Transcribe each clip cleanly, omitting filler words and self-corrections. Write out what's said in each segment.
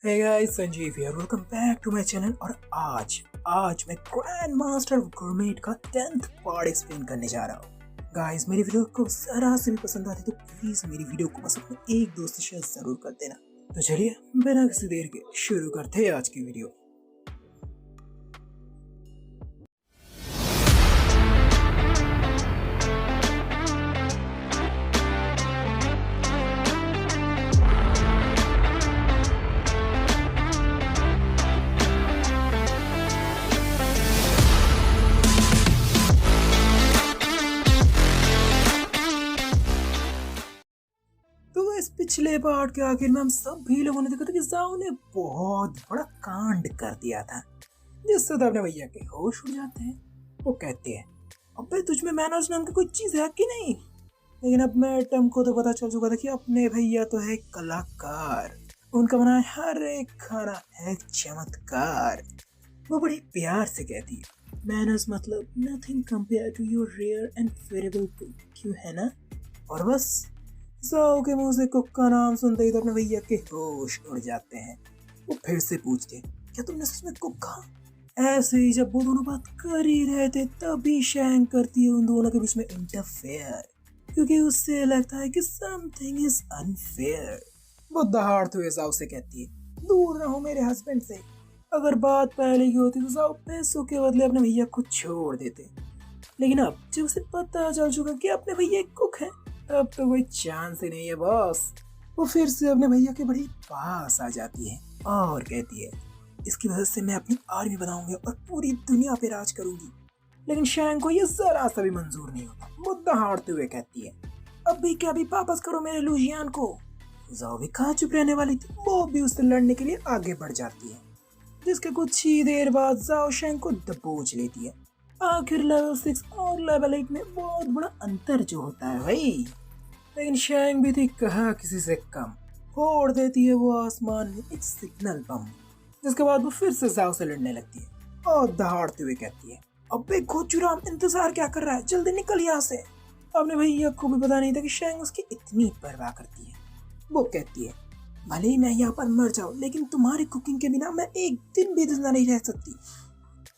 Hey guys, Sanjeev here. Welcome back to my channel. और आज मैं ग्रैंड मास्टर गुरमेट का 10th पार्ट एक्सप्लेन करने जा रहा हूँ। गाइस, मेरी वीडियो को जरा से भी पसंद आती तो प्लीज मेरी वीडियो को बस अपने एक दोस्त से शेयर जरूर कर देना। तो चलिए बिना किसी देर के शुरू करते हैं आज की वीडियो। तो इस पिछले पार्ट के आखिर में हम सभी लोगों ने देखा था कि जाओ ने बहुत बड़ा कांड कर दिया था, जिससे तो अपने भैया के होश उड़ जाते हैं। वो कहते हैं, अबे तुझ में मैनर्स नाम की कोई चीज है कि नहीं? लेकिन अब मैडम को तो पता चल चुका था कि अपने भैया तो है कलाकार, उनका बनाया हर एक खाना है चमत्कार। वो बड़ी प्यार से कहती है, मैनर्स मतलब nothing compare to your rare and favourable cook, क्यों है ना? और बस जाओ के मुंह से कुक का नाम सुनते ही तो अपने भैया के होश उड़ जाते हैं। वो फिर से पूछते, क्या तुमने सच में कुक कहा? ऐसे ही जब वो दोनों बात कर ही रहे थे तभी शैंग करती है उन दोनों के बीच में इंटरफेयर, क्योंकि उससे लगता है कि समथिंग इज अनफेयर। वो दहाड़ते हुए जाओ से कहती है, दूर रहो मेरे हस्बैंड से। अगर बात पहले की होती तो जाओ पैसों के बदले अपने भैया को छोड़ देते, लेकिन अब जब उसे पता चल चुका कि अपने भैया एक कुक है, अब तो कोई चांस ही नहीं है बॉस। वो फिर से अपने भैया के बड़ी पास आ जाती है और कहती है, इसकी वजह से मैं अपनी आर्मी बनाऊंगी और पूरी दुनिया पे राज करूंगी। लेकिन शैंग को ये जरा सा भी मंजूर नहीं होता। वो दहाड़ते हुए कहती है, अभी क्या भी वापस करो मेरे लुजियान को। जाओ भी कहाँ चुप रहने वाली थी, वो भी उससे लड़ने के लिए आगे बढ़ जाती है, जिसके कुछ ही देर बाद जाओ शैंग को दबोच लेती है। आखिर लेवल 6 और लेवल 8 में बहुत बड़ा अंतर जो होता है भाई। लेकिन शैंग भी थी कहाँ किसी से कम। फोड़ देती है वो आसमान में एक सिग्नल बम, जिसके बाद वो फिर से जाओ से लड़ने लगती है और दहाड़ते हुए कहती है, अबे खोचुराम इंतजार क्या कर रहा है, जल्दी निकल यहाँ से। अपने भैया को भी पता नहीं था कि शैंग उसकी इतनी परवाह करती है। वो कहती है, भले ही मैं यहाँ पर मर जाऊँ लेकिन तुम्हारी कुकिंग के बिना मैं एक दिन भी जिंदा नहीं रह सकती।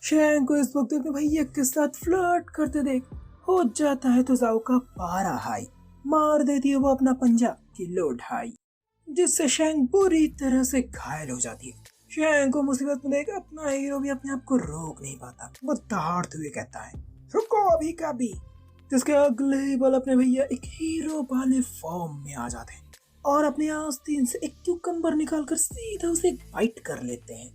शैंग को इस वक्त अपने भैया के साथ फ्लर्ट करते देख हो जाता है तो जाओ का पारा हाई। मार देती है वो अपना पंजा किलो ढाई, जिससे शैंग बुरी तरह से घायल हो जाती है। शैंग को मुसीबत में देख अपना हीरो भी अपने आप को रोक नहीं पाता। वो दहाड़ते हुए कहता है, रुको अभी का भी। जिसके अगले ही पल अपने भैया एक हीरो वाले फॉर्म में आ जाते हैं और अपने आस्तीन से एक क्यूकम्बर निकालकर सीधा उसे बाइट कर लेते हैं।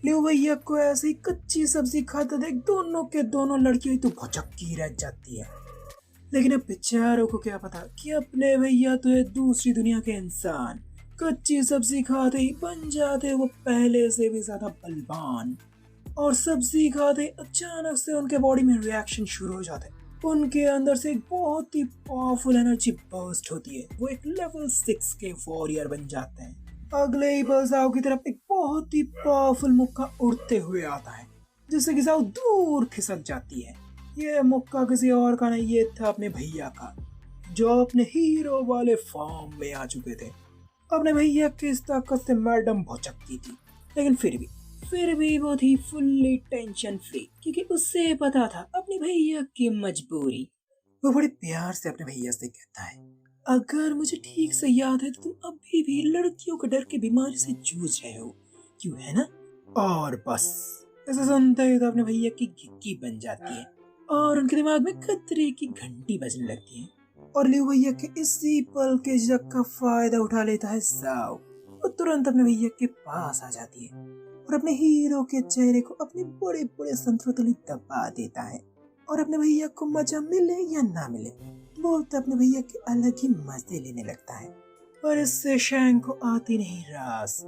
लियो भैया को ऐसे ही कच्ची सब्जी खाते देख दोनों के दोनों लड़कियां तो भौचक्की रह जाती है। लेकिन अब बेचारों को क्या पता कि अपने भैया तो है दूसरी दुनिया के इंसान। कच्ची सब्जी खाते ही बन जाते वो पहले से भी ज्यादा बलवान, और सब्जी खाते अचानक से उनके बॉडी में रिएक्शन शुरू हो जाते हैं। उनके अंदर से एक बहुत ही पावरफुल एनर्जी बर्स्ट होती है। वो एक लेवल 6 के वॉरियर बन जाते हैं। अगले ही पल जाओ की तरफ एक बहुत ही पावरफुल मुक्का उड़ते हुए आता है, जिससे कि जाओ दूर खिसक जाती है। ये मुक्का किसी और का नहीं, ये था अपने भैया का, जो अपने हीरो वाले फॉर्म में आ चुके थे। अपने भैया की इस ताकत से मैडम भौचक्की थी, लेकिन फिर भी वो थी फुल्ली टेंशन फ्री, क्योंकि उससे पता था अपने भैया की मजबूरी। वो बड़े प्यार से अपने भैया से कहता है, अगर मुझे ठीक से याद है तो तुम अभी भी लड़कियों के डर की बीमारी से जूझ रहे हो, क्यों है ना? और बस ऐसा सुनते ही तो अपने भैया की गिक्की बन जाती है और उनके दिमाग में खतरे की घंटी बजने लगती है। और लियो भैया के इसी पल के झक का फायदा उठा लेता है जाओ। वो तुरंत अपने भैया के पास आ जाती है और अपने हीरो के चेहरे को अपने बड़े बड़े संतरों तले दबा देता है। और अपने भैया को मजा मिले या ना मिले, बोलता अपने भैया के अलग ही मजे लेने लगता है। पर इससे शैंग को आती नहीं रास।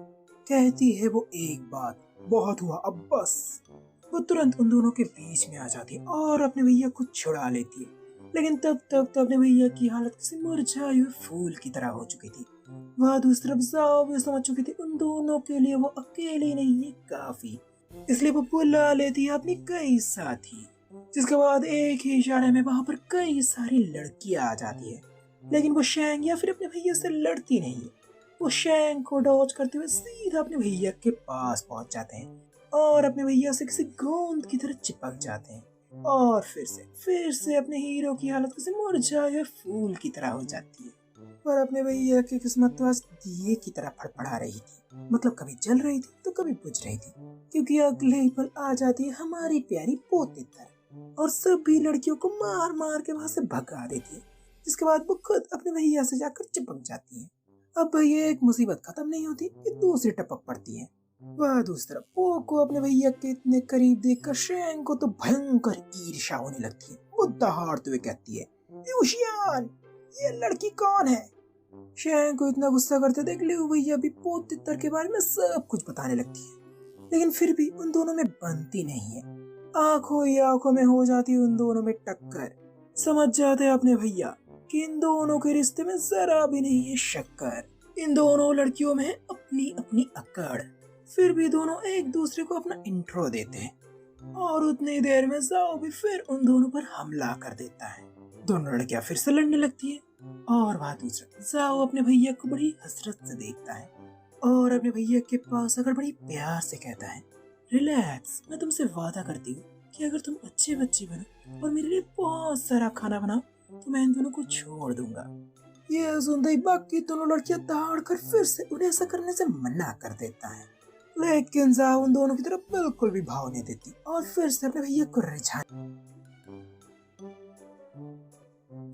कहती है वो एक बात, बहुत हुआ अब बस। वो तुरंत उन दोनों के बीच में आ जाती है और अपने भैया को छुड़ा लेती है। लेकिन तब तक तो अपने भैया की हालत किसी मुरझाए हुए फूल की तरह हो चुकी थी। वह दूसरी तरफ जाओ भी समझ चुकी थी उन दोनों के लिए वो अकेले नहीं है काफी, इसलिए वो बुला लेती है अपनी कई साथी, जिसके बाद एक ही इशारे में वहां पर कई सारी लड़कियां आ जाती है। लेकिन वो शैंग या फिर अपने भैया से लड़ती नहीं है, वो शैंग को डॉज करते हुए सीधा अपने भैया के पास पहुंच जाते हैं और अपने भैया से किसी गोंद की तरह चिपक जाते हैं और फिर से अपने हीरो की हालत किसी मुरझाए हुए फूल की तरह हो जाती है। पर अपने भैया की किस्मत तो आज दिए की तरह फड़फड़ा रही थी, मतलब कभी जल रही थी तो कभी बुझ रही थी, क्योंकि अगले ही पल आ जाती है हमारी प्यारी पोतेतर और सभी लड़कियों को मार मार के वहां से भगा देती है, जिसके बाद वो खुद अपने भैया से जाकर चिपक जाती है। अब भैया एक मुसीबत खत्म नहीं होती कि दूसरी टपक पड़ती है। वह दूसरी तरफ पो को अपने भैया के इतने करीब देखकर शैंग को तो भयंकर ईर्ष्या होने लगती है। वो दहाड़ते हुए कहती है, ल्यूशियन, ये लड़की कौन है? शैंग को इतना गुस्सा करते देख लियो भैया भी पोतेतर के बारे में सब कुछ बताने लगती है, लेकिन फिर भी उन दोनों में बनती नहीं है। आंखों ही आंखों में हो जाती है उन दोनों में टक्कर। समझ जाते अपने भैया कि इन दोनों के रिश्ते में जरा भी नहीं है शक्कर। इन दोनों लड़कियों में है अपनी अपनी अकड़। फिर भी दोनों एक दूसरे को अपना इंट्रो देते हैं और उतनी देर में जाओ भी फिर उन दोनों पर हमला कर देता है। दोनों लड़कियां फिर से लड़ने लगती है और वह दूसरा जाओ अपने भैया को बड़ी हसरत से देखता है और अपने भैया के पास आकर बड़ी प्यार से कहता है, रिलैक्स, मैं तुमसे वादा करती हूँ कि अगर तुम अच्छे बच्चे बनो और मेरे लिए बहुत सारा खाना बनाओ तो मैं इन दोनों को छोड़ दूंगा। ये सुनते ही बाकी दोनों लड़कियां दौड़ कर फिर से उन्हें ऐसा करने से मना कर देता है, लेकिन जाओ उन दोनों की तरफ बिल्कुल भी भाव नहीं देती और फिर से अपने भैया को रिझा।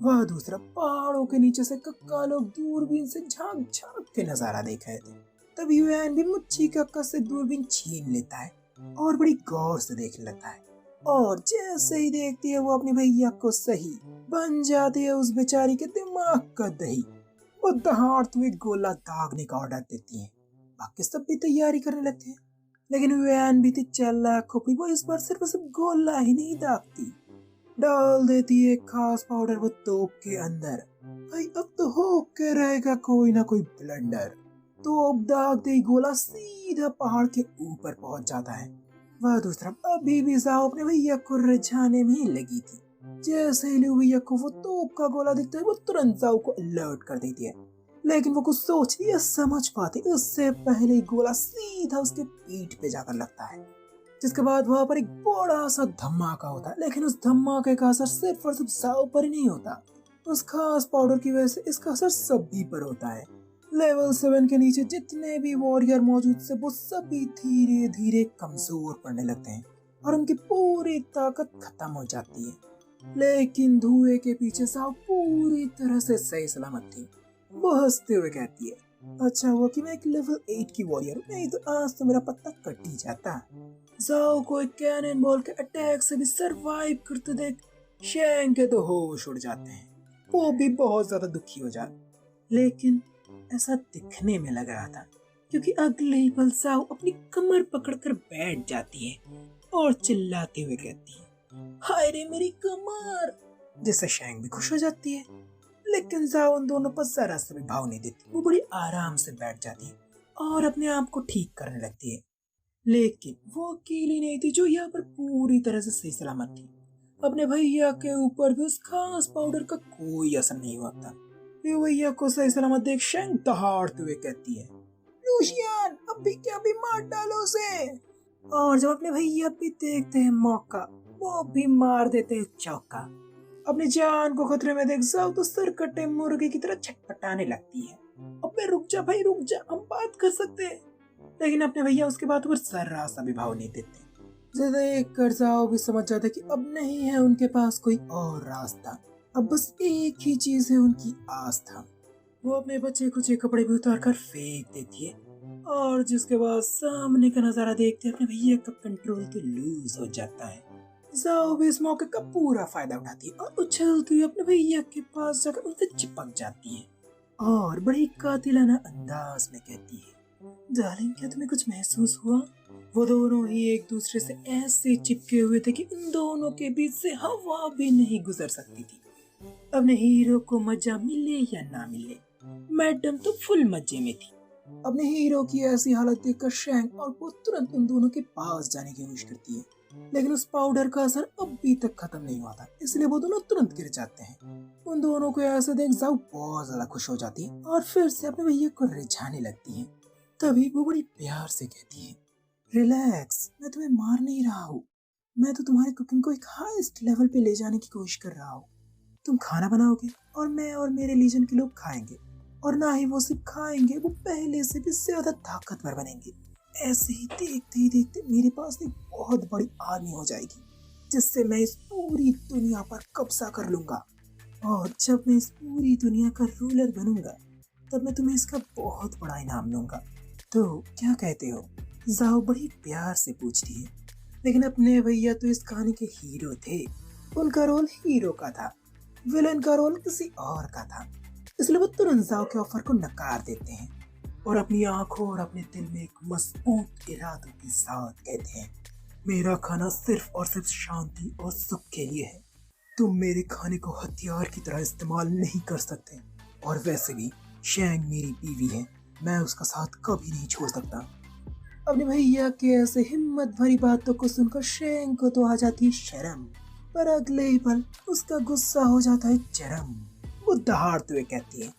वह दूसरा पहाड़ों के नीचे से कक्का लोग दूरबीन से झांक झांक के नजारा देख रहे थे। तभी वैन भी मुच्छी कक्का से दूरबीन छीन लेता है और बड़ी गौर से देखने लगता है और जैसे ही देखती है वो अपने भैया को सही बन जाती है उस बेचारी के दिमाग का दही। वो दहाड़ते हुए गोला दागने का ऑर्डर देती है। बाकी सब भी तैयारी करने लगते हैं, लेकिन वैन भी थी चालाक खोपड़ी, वो इस बार सिर्फ गोला ही नहीं दागती, डाल देती है खास पाउडर वो तोप के अंदर। भाई अब तो हो के रहेगा कोई ना कोई ब्लंडर। तोप दागते ही गोला सीधा पहाड़ के ऊपर पहुंच जाता है। वह दूसरा अभी भी जाओ अपने भैया को रिझाने में लगी थी। जैसे ही भैया को वो तोप का गोला दिखता है वो तुरंत जाओ को अलर्ट कर देती है, लेकिन वो कुछ सोचती या समझ पाती उससे पहले ही गोला सीधा उसके पीठ पे जाकर लगता है, जिसके बाद वहां पर एक बड़ा सा धमाका होता है। लेकिन उस धमाके का असर सिर्फ और सिर्फ जाओ पर ही नहीं होता, उस खास पाउडर की वजह से इसका असर सभी पर होता है। लेवल 7 के नीचे जितने भी वॉरियर मौजूद थे वो सभी धीरे धीरे कमजोर पड़ने लगते हैं और उनकी पूरी ताकत खत्म हो जाती है। लेकिन धुएं के पीछे जाओ पूरी तरह से सही सलामत थी। वो हंसते हुए कहती है, अच्छा हुआ कि मैं एक लेवल 8 की वॉरियर हूँ, नहीं तो आज तो मेरा पत्ता कट ही जाता। जाओ को एक कैनन बॉल के अटैक से भी सरवाइव करते देख शैंग के तो होश उड़ जाते हैं। वो भी बहुत ज्यादा दुखी हो जाते, लेकिन ऐसा दिखने में लग रहा था क्योंकि अगले ही पल जाओ अपनी कमर पकड़कर बैठ जाती है और चिल्लाते हुए कहती है, हाय रे मेरी कमर, जिससे शैंग भी खुश हो जाती है। लेकिन जाओ उन दोनों पर जरा सा भी भाव नहीं देती, वो बड़ी आराम से बैठ जाती है और अपने आप को ठीक करने लगती है। लेकिन वो अकेली नहीं थी जो यहाँ पर पूरी तरह से सही सलामत थी। अपने भैया के ऊपर भी उस खास पाउडर का कोई असर नहीं हुआ था। भैया को सही सलामत देख शैंग दहाड़ते हुए कहती है, लूशियन अभी क्या भी मार डालो उसे। और जब अपने भैया भी देखते हैं मौका, वो भी मार देते हैं चौका। अपनी जान को खतरे में देख जाओ तो सर कटे मुर्गे की तरह छटपटाने लगती है। अबे रुक जा भाई रुक जा, हम बात कर सकते हैं। लेकिन अपने भैया उसके बात पर जरा सा भी भाव नहीं देते। देख कर जाओ भी समझ जाते कि अब नहीं है उनके पास कोई और रास्ता, अब बस एक ही चीज है उनकी आस्था। वो अपने बच्चे कुछ कपड़े भी उतार कर फेंक देती है और जिसके बाद सामने का नजारा देखते अपने भैया का कंट्रोल तो लूज हो जाता है। जाओ भी इस मौके का पूरा फायदा उठाती है और उछलती हुई अपने भैया के पास जाकर उनसे चिपक जाती है और बड़ी कातिलाना अंदाज में कहती है, डार्लिंग क्या तुम्हें कुछ महसूस हुआ? वो दोनों ही एक दूसरे से ऐसे चिपके हुए थे कि उन दोनों के बीच से हवा भी नहीं गुजर सकती थी। अपने हीरो को मजा मिले या ना मिले, मैडम तो फुल मजे में थी। अपने हीरो की ऐसी हालत देखकर शैंग और वो तुरंत उन दोनों के पास जाने की कोशिश करती है, लेकिन उस पाउडर का असर अभी तक खत्म नहीं हुआ था, इसलिए वो दोनों तुरंत गिर जाते हैं। उन दोनों को ऐसे देख जाओ बहुत ज्यादा खुश हो जाती है और फिर से अपने भैया को रिझाने लगती है। तभी वो बड़ी प्यार से कहती है, रिलैक्स, मैं तुम्हें मार नहीं रहा हूँ, मैं तो तुम्हारी कुकिंग को एक हाईएस्ट लेवल पे ले जाने की कोशिश कर रहा हूँ। तुम खाना बनाओगे और मैं और मेरे लीजन के लोग खाएंगे, और ना ही वो सिर्फ खाएंगे, वो पहले से भी ज्यादा ताकतवर बनेंगे। ऐसे ही देखते मेरे पास एक बहुत बड़ी आर्मी हो जाएगी, जिससे मैं इस पूरी दुनिया पर कब्जा कर लूंगा। और जब मैं इस पूरी दुनिया का रूलर बनूंगा, तब मैं तुम्हें इसका बहुत बड़ा इनाम दूंगा। तो क्या कहते हो? जाओ बड़ी प्यार से पूछती है। लेकिन अपने भैया तो इस कहानी के हीरो थे, उनका रोल हीरो का था, विलन का रोल किसी और का था। इसलिए वो तुरंत जाओ के ऑफर को नकार देते हैं और अपनी आंखों और अपने दिल में एक मजबूत इरादों के साथ कहते हैं, मेरा खाना सिर्फ और सिर्फ शांति और सुख के लिए है। तुम मेरे खाने को हथियार की तरह इस्तेमाल नहीं कर सकते, और वैसे भी शैंग मेरी बीवी है, मैं उसका साथ कभी नहीं छोड़ सकता। अपने भैया के ऐसे हिम्मत भरी बातों को सुनकर शैंग को तो आ जाती है शर्म, पर अगले ही पल उसका गुस्सा हो जाता है चरम। वो दहाड़ते हुए कहती है,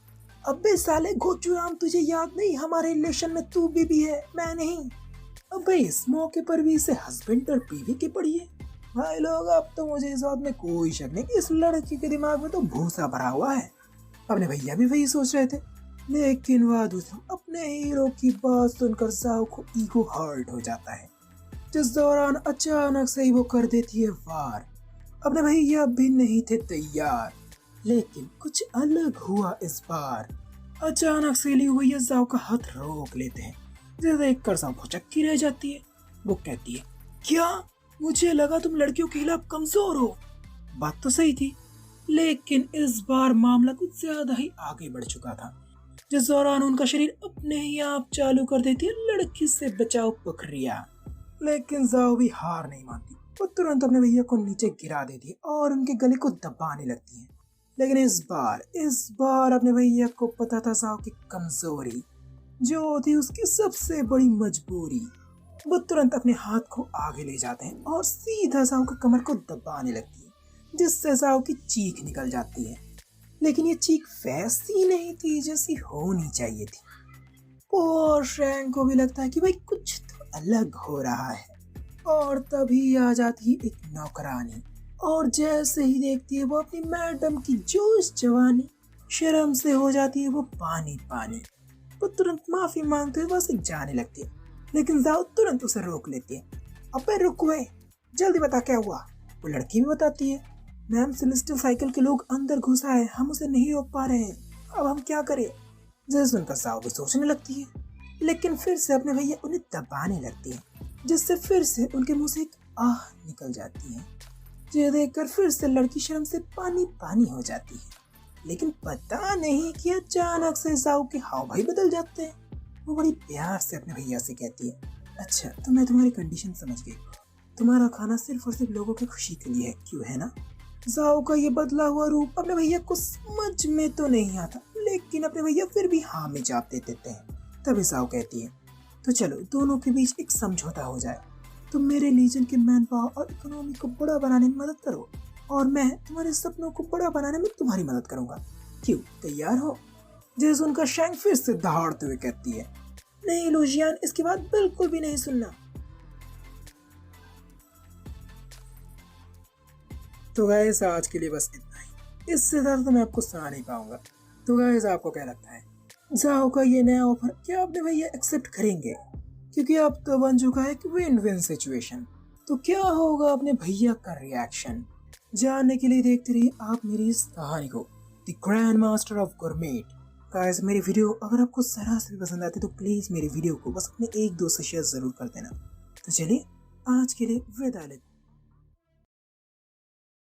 अबे साले गोचुराम, तुझे याद नहीं हमारे रिलेशन में तू बीबी है, मैं नहीं। अबे इस मौके पर भी इसे हस्बैंड और बीवी की पड़ी है। भाई लोग, अब तो मुझे इस बात में कोई शक नहीं कि इस लड़की के दिमाग में तो भूसा भरा हुआ है। अपने भैया भी वही सोच रहे थे, लेकिन वह दूसरा अपने हीरो की बात सुनकर जाओ को ईगो हर्ट हो जाता है, जिस दौरान अचानक से ही वो कर देती है वार। अपने भैया भी नहीं थे तैयार, लेकिन कुछ अलग हुआ इस बार। अचानक से ली हुई जाओ का हाथ रोक लेते हैं, जिसे देखकर जाओ भौचक्की रह जाती है। वो कहती है, क्या? मुझे लगा तुम लड़कियों के खिलाफ कमजोर हो। बात तो सही थी, लेकिन इस बार मामला कुछ ज्यादा ही आगे बढ़ चुका था, जिस दौरान उनका शरीर अपने ही आप चालू कर देती है लड़की से बचाव प्रक्रिया। लेकिन जाओ भी हार नहीं मानती, वो तुरंत अपने भैया को नीचे गिरा देती है और उनके गले को दबाने लगती है। लेकिन इस बार अपने भैया को पता था जाओ की कमजोरी जो थी उसकी सबसे बड़ी मजबूरी। वो तुरंत अपने हाथ को आगे ले जाते हैं और सीधा जाओ के कमर को दबाने लगती है, जिससे जाओ की चीख निकल जाती है। लेकिन ये चीख वैसी नहीं थी जैसी होनी चाहिए थी। और शैंग को भी लगता है कि भाई कुछ तो अलग हो रहा है, और तभी आ जाती है एक नौकरानी, और जैसे ही देखती है वो अपनी मैडम की जोश जवानी, शर्म से हो जाती है वो पानी पानी। वो तुरंत माफी मांगते हुए वहां से जाने लगती है, लेकिन जाओ तुरंत उसे रोक लेती है। अबे रुक वे, जल्दी बता क्या हुआ। वो लड़की भी बताती है, मैम सेलेस्टियल साइकिल के लोग अंदर घुसा है, हम उसे नहीं रोक पा रहे हैं, अब हम क्या करें। जैसे सुनकर जाओ भी सोचने लगती है, लेकिन फिर से अपने भैया उन्हें दबाने लगती है, जिससे फिर से उनके मुंह से एक आह निकल जाती है। ये देखकर फिर से लड़की शर्म से पानी पानी हो जाती है। लेकिन पता नहीं कि अचानक से जाओ के हाव भाई बदल जाते हैं। वो बड़ी प्यार से अपने भैया से कहती है, अच्छा तो मैं तुम्हारी कंडीशन समझ गई, तुम्हारा खाना सिर्फ और सिर्फ लोगों की खुशी के लिए है, क्यों है ना। जाओ का ये बदला हुआ रूप अपने भैया को समझ में तो नहीं आता, लेकिन अपने भैया फिर भी हाँ में जवाब दे देते हैं। तभी जाओ कहती है, तो चलो दोनों के बीच एक समझौता हो जाए, तुम मेरे लीजन के मैन पावर और इकोनॉमी को बड़ा बनाने में मदद करो, और मैं तुम्हारे सपनों को बड़ा बनाने में तुम्हारी मदद करूंगा। क्यों, तैयार हो? जैसे उनका शैंग फिर से दहाड़ते हुए कहती है, नहीं लुजियान, इसकी बात बिल्कुल भी नहीं सुनना। तो गाइस आज के लिए बस इतना ही, इससे ज्यादा तो मैं आपको सुना नहीं पाऊंगा। तो गाइस आपको क्या लगता है, जाओ का ये नया ऑफर क्या अपने भैया एक्सेप्ट करेंगे? क्योंकि अब तो बन चुका है कि विन विन सिचुएशन। तो क्या होगा अपने भैया का रिएक्शन, जानने के लिए देखते रहिए आप मेरी इस कहानी को, the grand master of gourmet. Guys मेरी वीडियो अगर आपको जरा से भी पसंद आती तो प्लीज मेरी वीडियो को बस अपने एक दोस्त से शेयर जरूर कर देना। तो चलिए आज के लिए विदा लेते।